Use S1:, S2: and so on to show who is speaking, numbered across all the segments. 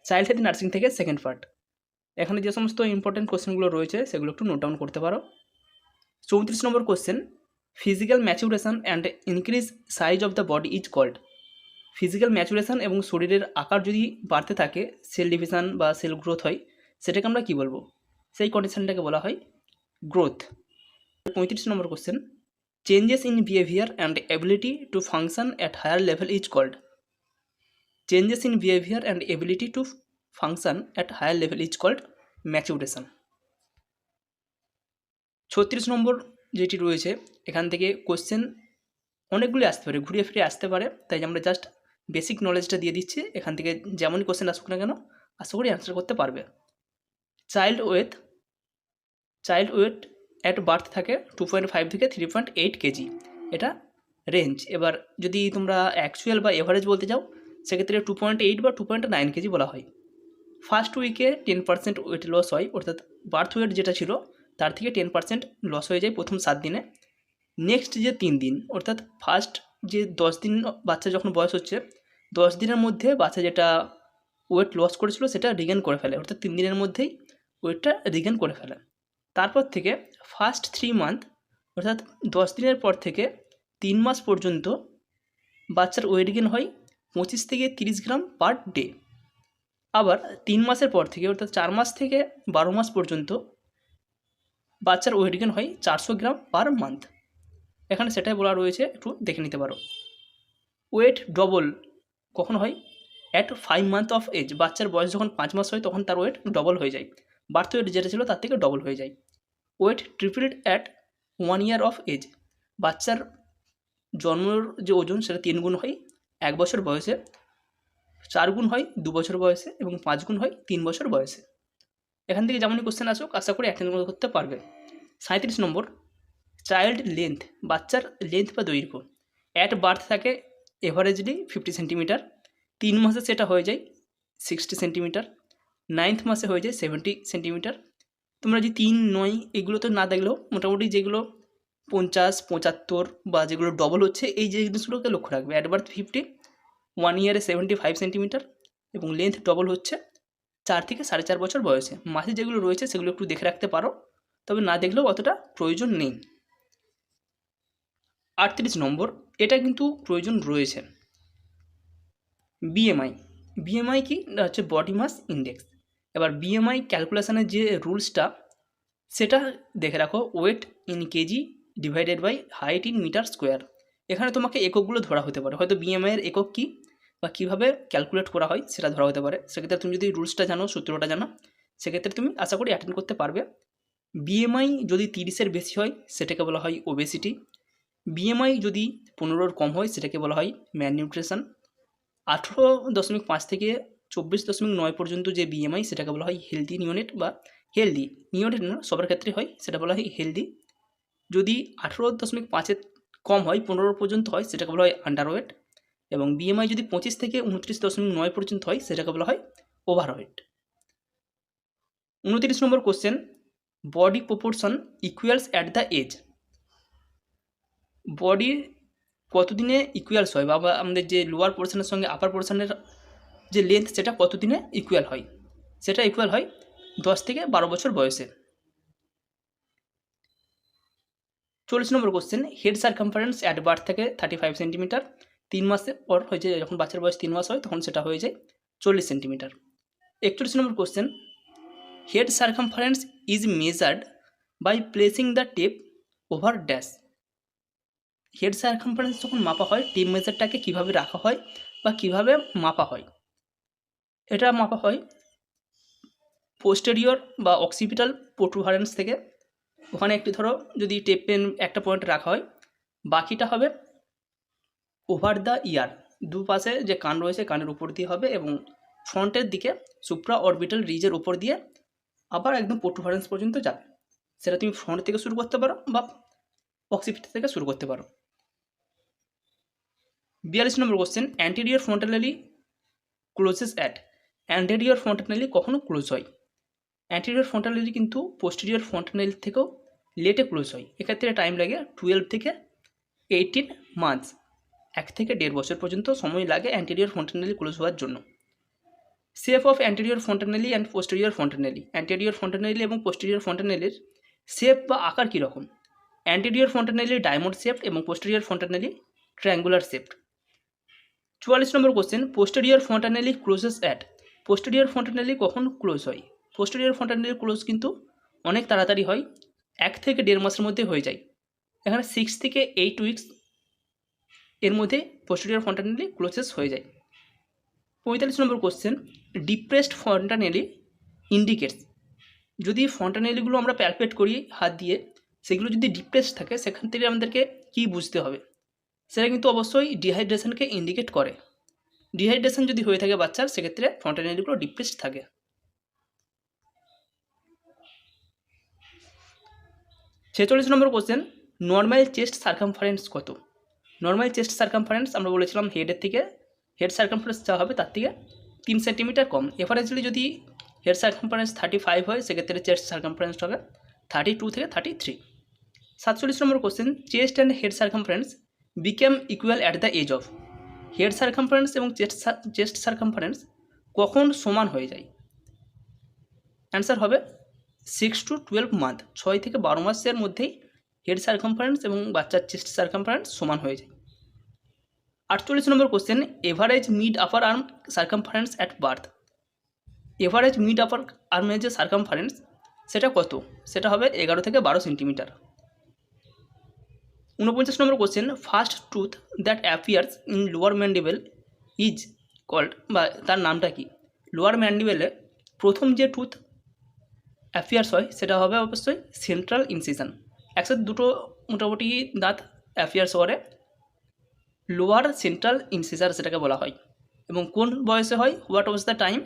S1: Child health nursing থেকে second part. এখানে যে সমস্ত ইম্পর্টেন্ট কোশ্চেনগুলো রয়েছে সেগুলো একটু নোট ডাউন করতে পারো। 34 number question, physical maturation and increase size of the body is called. Physical maturation এবং শরীরের আকার যদি বাড়তে থাকে, সেল ডিভিশন বা সেল গ্রোথ হয়, সেটাকে আমরা কী বলবো? সেই কন্ডিশনটাকে বলা হয় growth. 35 number question, changes in behaviour and ability to function at higher level is called. Changes in behaviour and ability to function at higher level is called maturation. 36 number যেটি রয়েছে, এখান থেকে কোশ্চেন অনেকগুলি আসতে পারে, ঘুরিয়ে ফিরে আসতে পারে, তাই আমরা জাস্ট বেসিক নলেজটা দিয়ে দিচ্ছি। এখান থেকে যেমনই কোশ্চেন আসুক না কেন আশা করি অ্যান্সার করতে পারবে। চাইল্ড ওয়েট অ্যাট বার্থ থাকে 2.5 থেকে 3.8 কেজি, এটা রেঞ্জ। এবার যদি তোমরা অ্যাকচুয়াল বা এভারেজ বলতে যাও, সেক্ষেত্রে 2.8 বা 2.9 কেজি বলা হয়। ফার্স্ট উইকে 10% ওয়েট লস হয়, অর্থাৎ বার্থ ওয়েট যেটা ছিল তার থেকে 10% লস হয়ে যায় প্রথম 7 দিনে। নেক্সট যে 3 দিন, অর্থাৎ ফার্স্ট যে 10 দিন বাচ্চা যখন বয়স হচ্ছে, 10 দিনের মধ্যে বাচ্চা যেটা ওয়েট লস করেছিল সেটা রিগেন করে ফেলে, অর্থাৎ 3 দিনের মধ্যেই ওয়েটটা রিগেন করে ফেলে। তারপর থেকে ফার্স্ট 3 মান্থ, অর্থাৎ 10 দিনের পর থেকে 3 মাস পর্যন্ত বাচ্চার ওয়েট গেন হয় 25 থেকে 30 গ্রাম পার ডে। আবার 3 মাসের পর থেকে, অর্থাৎ 4 মাস থেকে 12 মাস পর্যন্ত বাচ্চার ওয়েট গেন হয় 400 গ্রাম পার মান্থ। এখানে সেটাই বলা রয়েছে, একটু দেখে নিতে পারো। ওয়েট ডবল কখন হয়? At 5 month of age. বাচ্চার বয়স যখন 5 মাস হয় তখন তার ওয়েট ডবল হয়ে যায়, বার্থ ওয়েট যেটা ছিল তার থেকে ডবল হয়ে যায়। Weight tripled at 1 year of age. বাচ্চার জন্মের যে ওজন সেটা 3 গুণ হয় 1 বছর বয়সে, 4 গুণ হয় 2 বছর বয়সে এবং 5 গুণ হয় 3 বছর বয়সে। এখান থেকে যেমনই কোশ্চেন আসুক আশা করি অ্যাটেন্ড করতে পারবে। 37 নম্বর, চাইল্ড লেন্থ, বাচ্চার লেন্থ বা দৈর্ঘ্য। অ্যাট বার্থ থাকে এভারেজলি 50 সেন্টিমিটার, 3 মাসে সেটা হয়ে যায় 60 সেন্টিমিটার, 9th মাসে হয়ে যায় 70 সেন্টিমিটার। তোমরা যে 3, 9 এগুলো তো না দেখলেও মোটামুটি যেগুলো 50, 75 বা যেগুলো ডবল হচ্ছে এই যে জিনিসগুলোকে লক্ষ্য রাখবে। অ্যাট বার্থ 50, 1 ইয়ারে 75 সেন্টিমিটার এবং লেন্থ ডবল হচ্ছে 4 থেকে 4.5 বছর বয়সে। মাসে যেগুলো রয়েছে সেগুলো একটু দেখে রাখতে পারো, তবে না দেখলেও অতটা প্রয়োজন নেই। 38 নম্বর, এটা কিন্তু প্রয়োজন রয়েছে, বিএমআই কি হচ্ছে? Body mass index. এবার বিএমআই ক্যালকুলেশনের যে রুলসটা সেটা দেখে রাখো, weight in KG divided by height in metre square. এখানে তোমাকে এককগুলো ধরা হতে পারে, হয়তো বিএমআইয়ের একক কী বা কীভাবে ক্যালকুলেট করা হয় সেটা ধরা হতে পারে। সেক্ষেত্রে তুমি যদি রুলসটা জানো, সূত্রটা জানো, সেক্ষেত্রে তুমি আশা করি অ্যাটেন্ড করতে পারবে। বিএমআই যদি 30-এর বেশি হয় সেটাকে বলা হয় ওবেসিটি। বিএমআই যদি 15-এর কম হয় সেটাকে বলা হয় ম্যালনিউট্রিশন। 18.5 থেকে 24.9 পর্যন্ত যে বিএমআই সেটাকে বলা হয় হেলদি নিওনেট বা হেলদি নিওনেট না, সবার ক্ষেত্রে হয়, সেটা বলা হয় হেলদি। যদি 18.5-এর কম হয়, 15 পর্যন্ত হয়, সেটাকে বলা হয় আন্ডারওয়েট। এবং বিএমআই যদি 25 থেকে 29.9 পর্যন্ত হয় সেটাকে বলা হয় ওভারওয়েট। 29 নম্বর question, body proportion equals at the age. Body কতদিনে ইকুয়ালস হয়, বা আমাদের যে লোয়ার পোর্শনের সঙ্গে আপার পোর্শনের যে লেন্থ সেটা কতদিনে ইকুয়াল হয়? সেটা ইকুয়াল হয় 10 থেকে 12 বছর বয়সে। 40 number question, head circumference at birth থেকে 35 সেন্টিমিটার, 3 মাসে পর হয়ে যায়, যখন বাচ্চার বয়স 3 মাস হয় তখন সেটা হয়ে যায় 40 সেন্টিমিটার। 41 নম্বর question, head circumference is measured by placing the tape over dash. Head circumference যখন মাপা হয়, টেপ মেজারটাকে কীভাবে রাখা হয় বা কীভাবে মাপা হয়? এটা মাপা হয় পোস্টেরিয়র বা অক্সিপিটাল প্রোটুবারেন্স থেকে। ওখানে একটি ধরো যদি টেপ পেন একটা পয়েন্টে রাখা হয়, বাকিটা হবে ওভার দ্য ইয়ার, দুপাশে যে কান রয়েছে কানের উপর দিয়ে হবে এবং ফ্রন্টের দিকে সুপ্রা অরবিটাল রিজের উপর দিয়ে আবার একদম প্রোটুবারেন্স পর্যন্ত যাবে। সেটা তুমি ফ্রন্ট থেকে শুরু করতে পারো বা অক্সিপিটাল থেকে শুরু করতে পারো। 42 number question, anterior fontanelle closes at. Anterior fontanelle কখনো ক্লোজ হয়? অ্যান্টেরিয়র ফ্রন্টালি কিন্তু পোস্টেরিয়র ফ্রন্টালি থেকেও লেটে ক্লোজ হয়। এক্ষেত্রে টাইম লাগে 12 থেকে 18 মান্থস, 1 থেকে 1.5 বছর পর্যন্ত সময় লাগে অ্যান্টেরিয়র ফ্রন্টালি ক্লোজ হওয়ার জন্য। Shape of anterior fontanelle and posterior fontanelle, anterior fontanelle এবং পোস্টেরিয়র ফন্টানেলির শেপ বা আকার কীরকম? অ্যান্টেরিয়র ফন্টানেলি ডায়মন্ড শেপড এবং posterior fontanelle triangular shaped. 44 number question, posterior fontanelle clauses at, posterior fontanelle কখন ক্লোজ হয়? পোস্টেরিয়র ফন্টানেলি ক্লোজ কিন্তু অনেক তাড়াতাড়ি হয়, 1 থেকে 1.5 মাসের মধ্যে হয়ে যায়। এখানে 6 থেকে 8 উইকস এর মধ্যে পোস্টেরিয়র ফন্টানেলি ক্লোজেস হয়ে যায়। 45 নম্বর কোশ্চেন, ডিপ্রেসড ফন্টানেলি ইন্ডিকেটস, যদি ফন্টানেলিগুলো আমরা প্যালপেট করি হাত দিয়ে, সেগুলো যদি ডিপ্রেসড থাকে সেখান থেকে আমাদেরকে কী বুঝতে হবে? সেটা কিন্তু অবশ্যই ডিহাইড্রেশনকে ইন্ডিকেট করে। ডিহাইড্রেশন যদি হয়ে থাকে বাচ্চার, সেক্ষেত্রে ফন্টানেলিগুলো ডিপ্রেসড থাকে। 46 নম্বর কোশ্চেন, নর্মাল চেস্ট সার্কামফারেন্স কত? নর্মাল চেস্ট সার্কামফারেন্স আমরা বলেছিলাম হেডের থেকে, হেড সার্কামফারেন্স যা হবে তার থেকে 3 সেন্টিমিটার কম। এভারেজলি যদি হেড সার্কামফারেন্স 35 হয়, সেক্ষেত্রে চেস্ট সার্কামফারেন্স হবে 32 থেকে 33। 47 number question, chest and head circumference became equal at the age of, head circumference এবং চেস্ট সার্কামফারেন্স কখন সমান হয়ে যায়? অ্যান্সার হবে 6 to 12 মান্থ, 6 থেকে 12 মাসের মধ্যেই হেড সার্কামফারেন্স এবং বাচ্চার চেস্ট সার্কামফারেন্স সমান হয়ে যায়। 48 number question, average mid upper arm circumference at birth, average mid upper আর্মের যে সার্কামফারেন্স সেটা কত? সেটা হবে 11 থেকে 12 centimetre. 49 number question, first tooth that appears in lower mandible is called, বা তার নামটা কি? লোয়ার ম্যান্ডিবেলে প্রথম যে টুথ অ্যাপিয়ার্স হয় সেটা হবে অবশ্যই সেন্ট্রাল ইনসিশন। একসাথে দুটো মোটামুটি দাঁত অ্যাপিয়ার্স করে, লোয়ার সেন্ট্রাল ইনসিসার সেটাকে বলা হয়। এবং কোন বয়সে হয়? What was the time?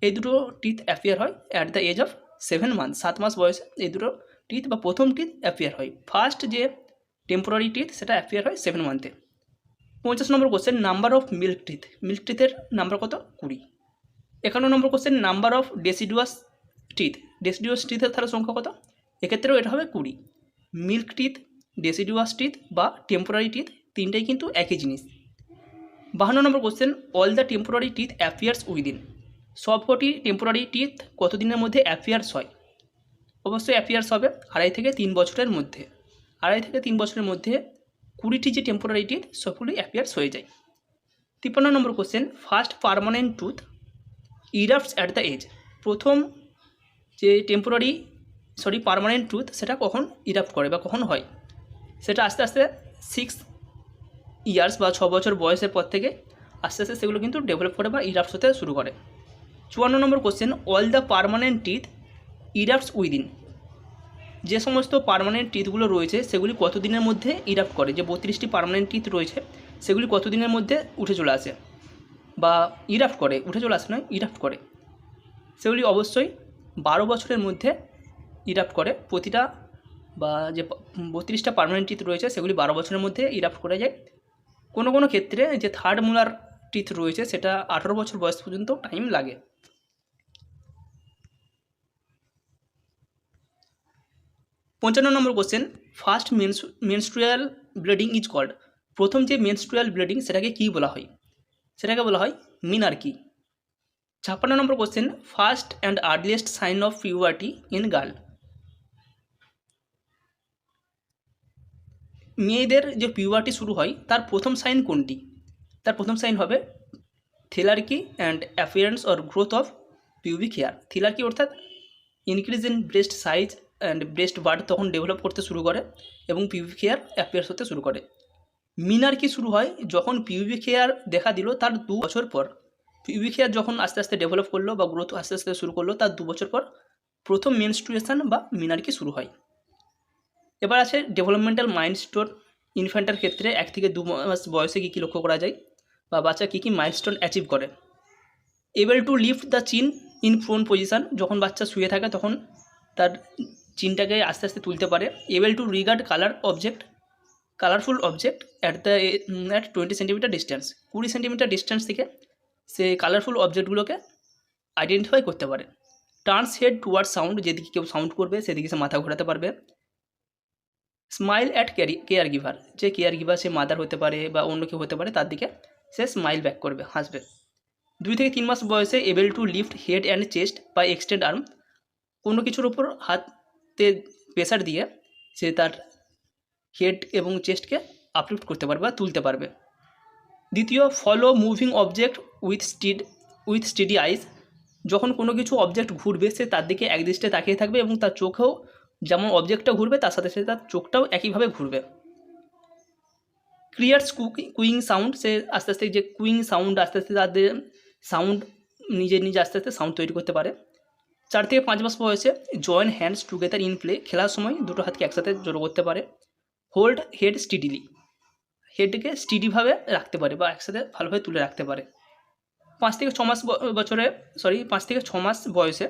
S1: এই দুটো টিথ অ্যাপিয়ার হয় at the age of 7 month, 7 মাস বয়সে এই দুটো টিথ বা প্রথম টিথ অ্যাপিয়ার হয়। ফার্স্ট যে টেম্পোরারি টিথ সেটা অ্যাপিয়ার হয় 7 মান্থে। 50 number question, number of milk teeth, মিল্ক টিথের নাম্বার কত? 20। 51 number question, number of deciduous teeth, ডেসিডুয়াস টিথের তাহলে সংখ্যা কত? এক্ষেত্রেও এটা হবে 20। মিল্ক টিথ, ডেসিডুয়াস টিথ বা টেম্পোরারি টিথ তিনটাই কিন্তু একই জিনিস। 52 number question, all the temporary teeth appears within, সবকটি টেম্পোরারি টিথ কতদিনের মধ্যে অ্যাপিয়ার্স হয়? অবশ্যই অ্যাপিয়ার্স হবে 2.5 থেকে 3 বছরের মধ্যে। 2.5 থেকে 3 বছরের মধ্যে 20টি যে টেম্পোরারি টিথ সবগুলি অ্যাপিয়ার্স হয়ে যায়। 53 number question, first permanent tooth erupts at the age, প্রথম যে পার্মানেন্ট টুথ সেটা কখন ইরাপ্ট করে বা কখন হয়? সেটা আস্তে আস্তে 6 ইয়ার্স বা 6 বছর বয়সের পর থেকে আস্তে আস্তে সেগুলো কিন্তু ডেভেলপ করে বা ইরাপ্টস হতে শুরু করে। 54 number question, all the permanent teeth erupts within, যে সমস্ত পার্মানেন্ট টিথগুলো রয়েছে সেগুলি কতদিনের মধ্যে ইরাপ্ট করে? যে 32টি পার্মানেন্ট টিথ রয়েছে সেগুলি কতদিনের মধ্যে উঠে চলে আসে বা ইরাপ্ট করে? উঠে চলে আসে নয়, ইরাপ্ট করে। সেগুলি অবশ্যই 12 বছরের মধ্যে ইরাপ্ট করে। প্রতিটা বা যে 32টা পার্মানেন্ট টিথ রয়েছে সেগুলি 12 বছরের মধ্যে ইরাপ্ট করে যায়। কোনো কোনো ক্ষেত্রে যে থার্ড মোলার টিথ রয়েছে সেটা 18 বছর বয়স পর্যন্ত টাইম লাগে। 55 number question, first menstrual bleeding is called, প্রথম যে মেনস্ট্রুয়াল ব্লিডিং সেটাকে কী বলা হয়? সেটাকে বলা হয় menarche. 56 number question, first and earliest sign of puberty in girl, মেয়েদের যে পিউবার্টি শুরু হয় তার প্রথম সাইন কোনটি? তার প্রথম সাইন হবে thelarche and appearance or growth of pubic hair. Thelarche অর্থাৎ increase in breast size and breast bud তখন ডেভেলপ করতে শুরু করে এবং পিউবিক হেয়ার অ্যাপিয়ার্স হতে শুরু করে। মিনার্কি শুরু হয় যখন পিউবিক হেয়ার দেখা দিল তার 2 বছর পর। পিউবিক হেয়ার যখন আস্তে আস্তে ডেভেলপ করলো বা গ্রোথ আস্তে আস্তে শুরু করলো, তার 2 বছর পর প্রথম মেনস্ট্রুয়েশন বা মিনার্কি শুরু হয়। এবার আছে ডেভেলপমেন্টাল মাইলস্টোন ইনফ্যান্টের ক্ষেত্রে 1 থেকে 2 মাস বয়সে কী কী লক্ষ্য করা যায় বা বাচ্চা কী কী মাইলস্টোন অ্যাচিভ করে? এবল টু লিফট দ্য চিন ইন প্রোন পজিশন, যখন বাচ্চা শুয়ে থাকে তখন তার চিনটাকে আস্তে আস্তে তুলতে পারে। Able to regard colourful object at 20 centimetre distance, 20 centimetre distance থেকে সে কালারফুল অবজেক্টগুলোকে আইডেন্টিফাই করতে পারে। টার্নস হেড টুয়ার্ড সাউন্ড, যেদিকে কেউ সাউন্ড করবে সেদিকে সে মাথা ঘোরাতে পারবে। স্মাইল অ্যাট কেয়ার গিভার, যে কেয়ার গিভার সে মাদার হতে পারে বা অন্য কেউ হতে পারে, তার দিকে সে স্মাইল ব্যাক করবে, হাসবে। 2 থেকে 3 মাস বয়সে able to lift head and chest বা এক্সটেন্ড আর্ম, কোনো কিছুর ওপর হাতে প্রেসার দিয়ে সে তার হেড এবং চেস্টকে আপলিফট করতে পারবে বা তুলতে পারবে। দ্বিতীয়, follow moving object with steady eyes, যখন কোনো কিছু অবজেক্ট ঘুরবে সে তার দিকে একদৃষ্টে তাকিয়ে থাকবে এবং তার চোখেও যেমন অবজেক্টটা ঘুরবে তার সাথে সাথে তার চোখটাও একইভাবে ঘুরবে। ক্রিয়ার্স কুইং সাউন্ড, সে আস্তে আস্তে যে কুইং সাউন্ড আস্তে আস্তে তাদের সাউন্ড নিজে আস্তে আস্তে সাউন্ড তৈরি করতে পারে। 4 থেকে 5 মাস বয়সে join hands together in play, খেলার সময় দুটো হাতকে একসাথে জড়ো করতে পারে। হোল্ড হেড স্টিডিলি, হেডকে স্টিডিভাবে রাখতে পারে বা একসাথে ভালোভাবে তুলে রাখতে পারে। 5 থেকে 6 মাস 5 থেকে 6 মাস বয়সে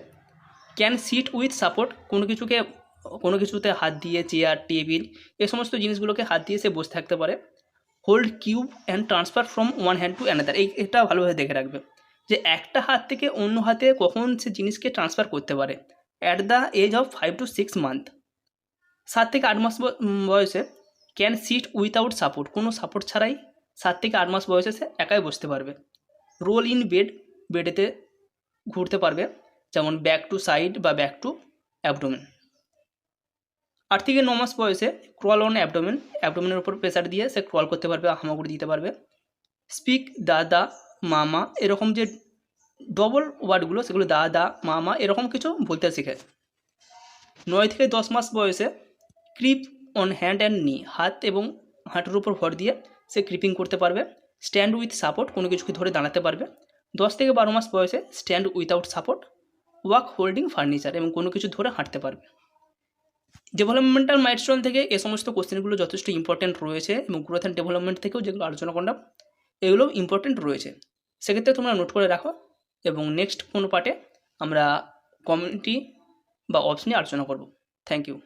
S1: ক্যান সিট উইথ সাপোর্ট, কোনো কিছুতে হাত দিয়ে, চেয়ার, টেবিল এ সমস্ত জিনিসগুলোকে হাত দিয়ে সে বসে থাকতে পারে। Hold cube and transfer from one hand to another, এটা ভালোভাবে দেখে রাখবে যে একটা হাত থেকে অন্য হাতে কখন সে জিনিসকে ট্রান্সফার করতে পারে। At the age of 5 to 6 month. 7 থেকে 8 মাস বয়সে ক্যান সিট উইথাউট সাপোর্ট, কোনো সাপোর্ট ছাড়াই 7 থেকে 8 মাস বয়সে সে একাই বসতে পারবে। রোল ইন বেড, বেডেতে ঘুরতে পারবে, যেমন ব্যাক টু সাইড বা ব্যাক টু অ্যাবডোমেন। 8 থেকে 9 মাস বয়সে ক্রল অন অ্যাবডোমেনের উপর প্রেসার দিয়ে সে ক্রল করতে পারবে, হামাগুড়ি দিতে পারবে। স্পিক দাদা, মামা, এরকম যে ডবল ওয়ার্ডগুলো সেগুলো দাদা, মামা এরকম কিছু বলতে শেখে। 9 থেকে 10 মাস বয়সে ক্রিপ অন হ্যান্ড অ্যান্ড নি, হাত এবং হাঁটুর উপর ভর দিয়ে সে ক্রিপিং করতে পারবে। স্ট্যান্ড উইথ সাপোর্ট, কোনো কিছুকে ধরে দাঁড়াতে পারবে। 10 থেকে 12 মাস বয়সে stand without support, walk holding furniture, এবং কোনো কিছু ধরে হাঁটতে পারবে। ডেভেলপমেন্টাল মাইলস্টোন থেকে এ সমস্ত কোশ্চেনগুলো যথেষ্ট ইম্পর্টেন্ট রয়েছে এবং গ্রোথ অ্যান্ড ডেভেলপমেন্ট থেকেও যেগুলো আলোচনা করলাম এগুলো ইম্পর্টেন্ট রয়েছে, সেক্ষেত্রে তোমরা নোট করে রাখো এবং নেক্সট কোনো পার্টে আমরা কমিউনিটি বা অপস নিয়ে আলোচনা করব। Thank you.